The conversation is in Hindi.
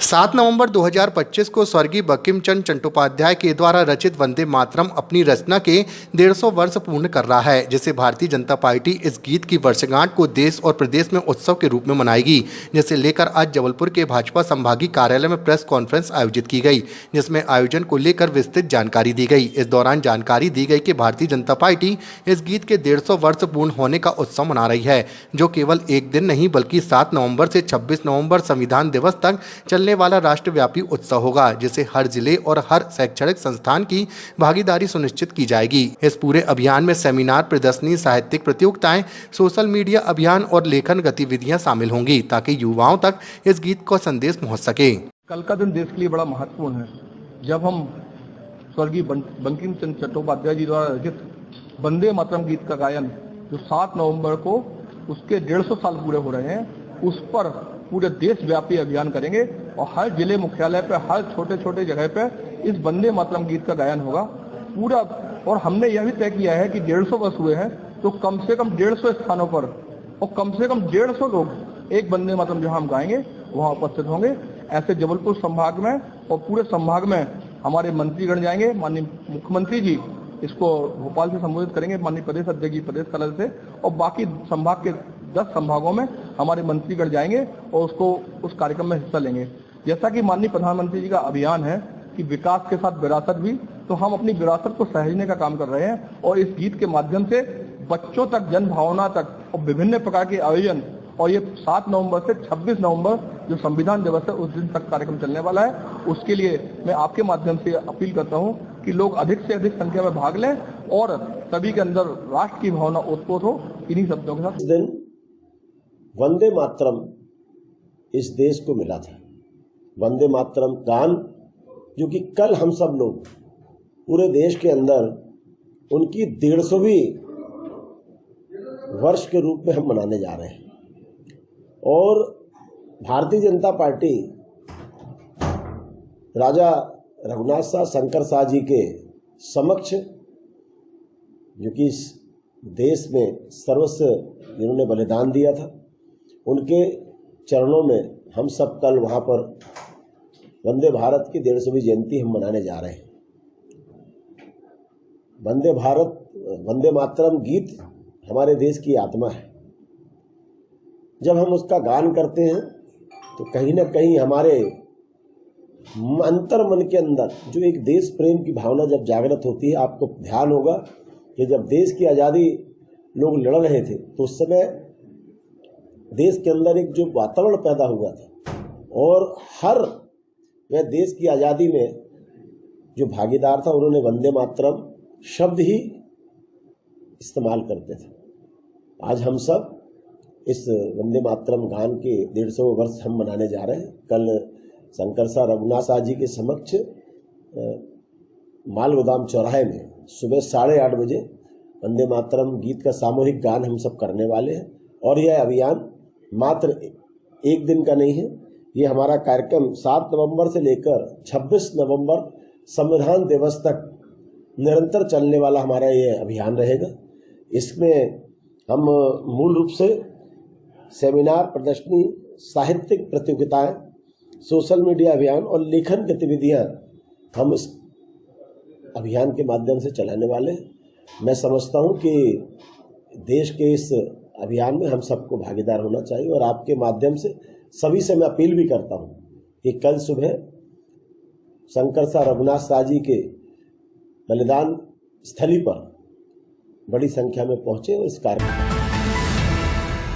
7 नवंबर 2025 को स्वर्गीय बंकिम चंद्र चट्टोपाध्याय के द्वारा रचित वंदे मातरम अपनी रचना के 150 वर्ष पूर्ण कर रहा है, जिसे भारतीय जनता पार्टी इस गीत की वर्षगांठ को देश और प्रदेश में उत्सव के रूप में मनाएगी। जिसे लेकर आज जबलपुर के भाजपा संभागीय कार्यालय में प्रेस कॉन्फ्रेंस आयोजित की गई, जिसमें आयोजन को लेकर विस्तृत जानकारी दी गई। इस दौरान जानकारी दी गई कि भारतीय जनता पार्टी इस गीत के 150 वर्ष पूर्ण होने का उत्सव मना रही है, जो केवल एक दिन नहीं बल्कि 7 नवंबर से 26 नवंबर संविधान दिवस तक चलने वाला राष्ट्रव्यापी उत्सव होगा, जिसे हर जिले और हर शैक्षणिक संस्थान की भागीदारी सुनिश्चित की जाएगी। इस पूरे अभियान में सेमिनार, प्रदर्शनी, साहित्यिक प्रतियोगिताएं, सोशल मीडिया अभियान और लेखन गतिविधियां शामिल होंगी, ताकि युवाओं तक इस गीत का संदेश पहुंच सके। कल का दिन देश के लिए बड़ा महत्वपूर्ण है, जब हम स्वर्गीय बंकिम चंद्र चट्टोपाध्याय जी द्वारा रचित वंदे मातरम गीत का गायन जो 7 नवंबर को उसके 150 साल पूरे हो रहे हैं, उस पर पूरे देशव्यापी अभियान करेंगे और हर जिले मुख्यालय पे, हर छोटे छोटे जगह पे इस वंदे मातरम गीत का गायन होगा पूरा। और हमने यह भी तय किया है कि 150 वर्ष हुए हैं तो कम से कम 150 स्थानों पर और कम से कम 150 लोग एक वंदे मातरम जहां हम गाएंगे वहां उपस्थित होंगे। ऐसे जबलपुर संभाग में और पूरे संभाग में हमारे मंत्रीगण जाएंगे। माननीय मुख्यमंत्री जी इसको भोपाल से संबोधित करेंगे, माननीय प्रदेश अध्यक्ष जी प्रदेश कलर से, और बाकी संभाग के 10 संभागों में हमारे मंत्रीगण जाएंगे और उसको उस कार्यक्रम में हिस्सा लेंगे। जैसा कि माननीय प्रधानमंत्री जी का अभियान है कि विकास के साथ विरासत भी, तो हम अपनी विरासत को सहेजने का काम कर रहे हैं और इस गीत के माध्यम से बच्चों तक, जन भावना तक और विभिन्न प्रकार के आयोजन, और ये 7 नवंबर से 26 नवंबर जो संविधान दिवस है उस दिन तक कार्यक्रम चलने वाला है। उसके लिए मैं आपके माध्यम से अपील करता हूं कि लोग अधिक से अधिक संख्या में भाग लें और सभी के अंदर राष्ट्र की भावना उत्पोत हो। इन्हीं शब्दों के साथ इस दिन वंदे मातरम इस देश को मिला था। वंदे मातरम गान जो कि कल हम सब लोग पूरे देश के अंदर उनकी 150वीं वर्ष के रूप में हम मनाने जा रहे हैं। और भारतीय जनता पार्टी राजा रघुनाथ शाह शंकर शाह जी के समक्ष, जो कि इस देश में सर्वस्व जिन्होंने बलिदान दिया था, उनके चरणों में हम सब कल वहां पर वंदे भारत की 150वीं जयंती हम मनाने जा रहे हैं। वंदे मातरम गीत हमारे देश की आत्मा है। जब हम उसका गान करते हैं तो कहीं ना कहीं हमारे अंतर मन के अंदर जो एक देश प्रेम की भावना जब जागृत होती है। आपको ध्यान होगा कि जब देश की आज़ादी लोग लड़ रहे थे तो उस समय देश के अंदर एक जो वातावरण पैदा हुआ था और हर वह देश की आज़ादी में जो भागीदार था उन्होंने वंदे मातरम शब्द ही इस्तेमाल करते थे। आज हम सब इस वंदे मातरम गान के 150 वर्ष हम मनाने जा रहे हैं। कल शंकर शाह रघुनाथ शाह जी के समक्ष माल गोदाम चौराहे में सुबह 8:30 बजे वंदे मातरम गीत का सामूहिक गान हम सब करने वाले हैं। और यह अभियान मात्र एक दिन का नहीं है, ये हमारा कार्यक्रम 7 नवंबर से लेकर 26 नवंबर संविधान दिवस तक निरंतर चलने वाला हमारा ये अभियान रहेगा। इसमें हम मूल रूप से सेमिनार, प्रदर्शनी, साहित्यिक प्रतियोगिताएं, सोशल मीडिया अभियान और लेखन गतिविधियां हम इस अभियान के माध्यम से चलाने वाले हैं। मैं समझता हूं कि देश के इस अभियान में हम सबको भागीदार होना चाहिए और आपके माध्यम से सभी से मैं अपील भी करता हूं कि कल सुबह शंकर शाह रघुनाथ शाह जी के बलिदान स्थली पर बड़ी संख्या में पहुंचे और इस कार्यक्रम